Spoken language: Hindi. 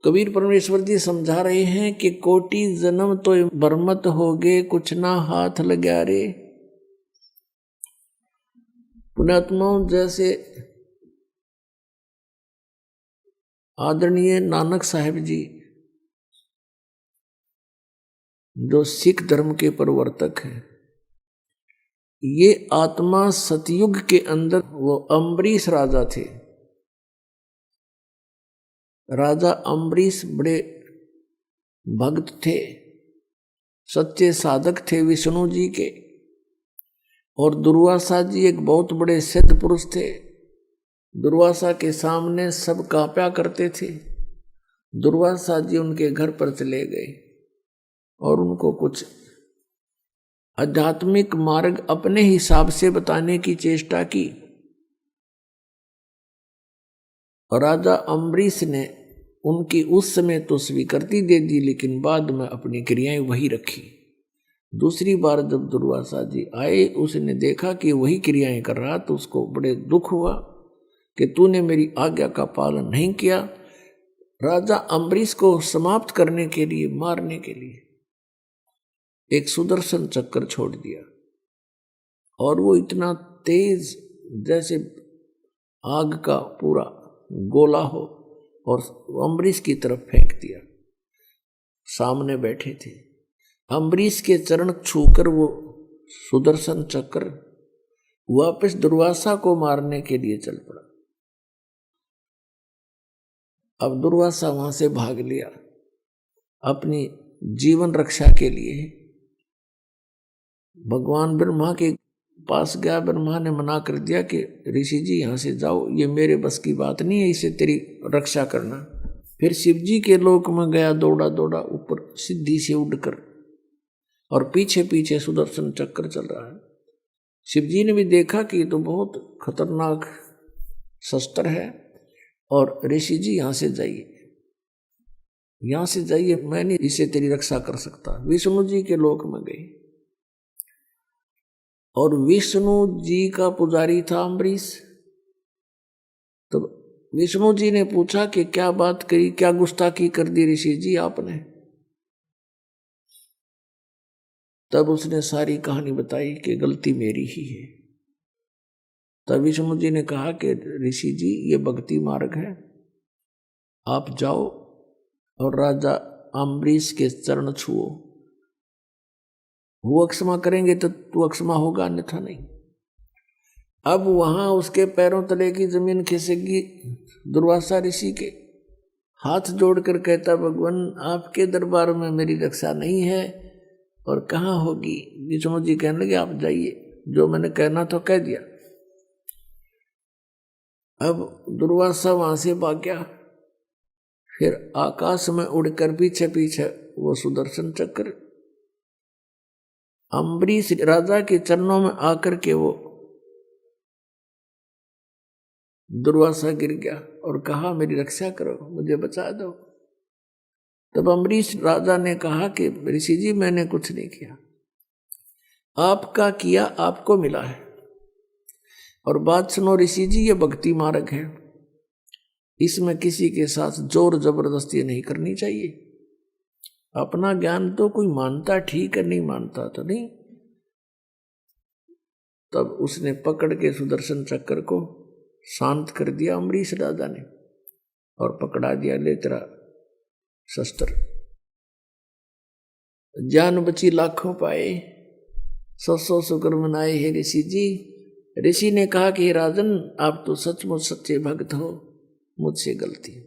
कबीर परमेश्वर जी समझा रहे हैं कि कोटि जन्म तो बरमत होगे, कुछ ना हाथ लग्या रे। पुण्यात्माओं, जैसे आदरणीय नानक साहिब जी जो सिख धर्म के प्रवर्तक हैं, ये आत्मा सतयुग के अंदर वो अम्बरीश राजा थे। राजा अम्बरीश बड़े भक्त थे, सच्चे साधक थे विष्णु जी के। और दुर्वासा जी एक बहुत बड़े सिद्ध पुरुष थे। दुर्वासा के सामने सब कांपा करते थे। दुर्वासा जी उनके घर पर चले गए और उनको कुछ आध्यात्मिक मार्ग अपने हिसाब से बताने की चेष्टा की। और राजा अम्बरीश ने उनकी उस समय तो स्वीकृति दे दी, लेकिन बाद में अपनी क्रियाएं वही रखी। दूसरी बार जब दुर्वासा जी आए, उसने देखा कि वही क्रियाएं कर रहा, तो उसको बड़े दुख हुआ कि तूने मेरी आज्ञा का पालन नहीं किया। राजा अम्बरीश को समाप्त करने के लिए, मारने के लिए एक सुदर्शन चक्र छोड़ दिया। और वो इतना तेज जैसे आग का पूरा गोला हो, और अम्बरीश की तरफ फेंक दिया। सामने बैठे थे अम्बरीश के चरण छूकर वो सुदर्शन चक्र वापस दुर्वासा को मारने के लिए चल पड़ा। अब दुर्वासा वहां से भाग लिया अपनी जीवन रक्षा के लिए। भगवान ब्रह्मा के पास गया। ब्रह्मा ने मना कर दिया कि ऋषि जी यहाँ से जाओ, ये मेरे बस की बात नहीं है, इसे तेरी रक्षा करना। फिर शिव जी के लोक में गया, दौड़ा दौड़ा ऊपर सिद्धि से उड़कर, और पीछे पीछे सुदर्शन चक्र चल रहा है। शिव जी ने भी देखा कि ये तो बहुत खतरनाक शस्त्र है, और ऋषि जी यहाँ से जाइए, यहाँ से जाइए, मैं नहीं इसे तेरी रक्षा कर सकता। विष्णु जी के लोक में गए, और विष्णु जी का पुजारी था अम्बरीश। तो विष्णु जी ने पूछा कि क्या बात करी, क्या गुस्ताखी कर दी ऋषि जी आपने। तब उसने सारी कहानी बताई कि गलती मेरी ही है। तब विष्णु जी ने कहा कि ऋषि जी, ये भक्ति मार्ग है, आप जाओ और राजा अम्बरीश के चरण छुओ, वो अक्षमा करेंगे तो तू अक्षमा होगा, अन्यथा नहीं। अब वहां उसके पैरों तले की जमीन खिसकी। दुर्वासा ऋषि के हाथ जोड़कर कहता, भगवान आपके दरबार में मेरी रक्षा नहीं है, और कहाँ होगी। विष्णु जी कहने लगे, आप जाइए, जो मैंने कहना तो कह दिया। अब दुर्वासा वहां से भाग गया। फिर आकाश में उड़कर पीछे पीछे वो सुदर्शन चक्र अम्बरीश राजा के चरणों में आकर के वो दुर्वासा गिर गया और कहा, मेरी रक्षा करो, मुझे बचा दो। तब अम्बरीश राजा ने कहा कि ऋषि जी, मैंने कुछ नहीं किया, आपका किया आपको मिला है। और बात सुनो ऋषि जी, ये भक्ति मार्ग है, इसमें किसी के साथ जोर जबरदस्ती नहीं करनी चाहिए। अपना ज्ञान तो कोई मानता ठीक है, नहीं मानता तो नहीं। तब उसने पकड़ के सुदर्शन चक्र को शांत कर दिया अम्बरीश राजा ने, और पकड़ा दिया, ले तेरा शस्त्र। जान बची लाखों पाए, 100 शुक्र मनाए हे ऋषि जी। ऋषि ने कहा कि राजन, आप तो सचमुच सच्चे भक्त हो, मुझसे गलती।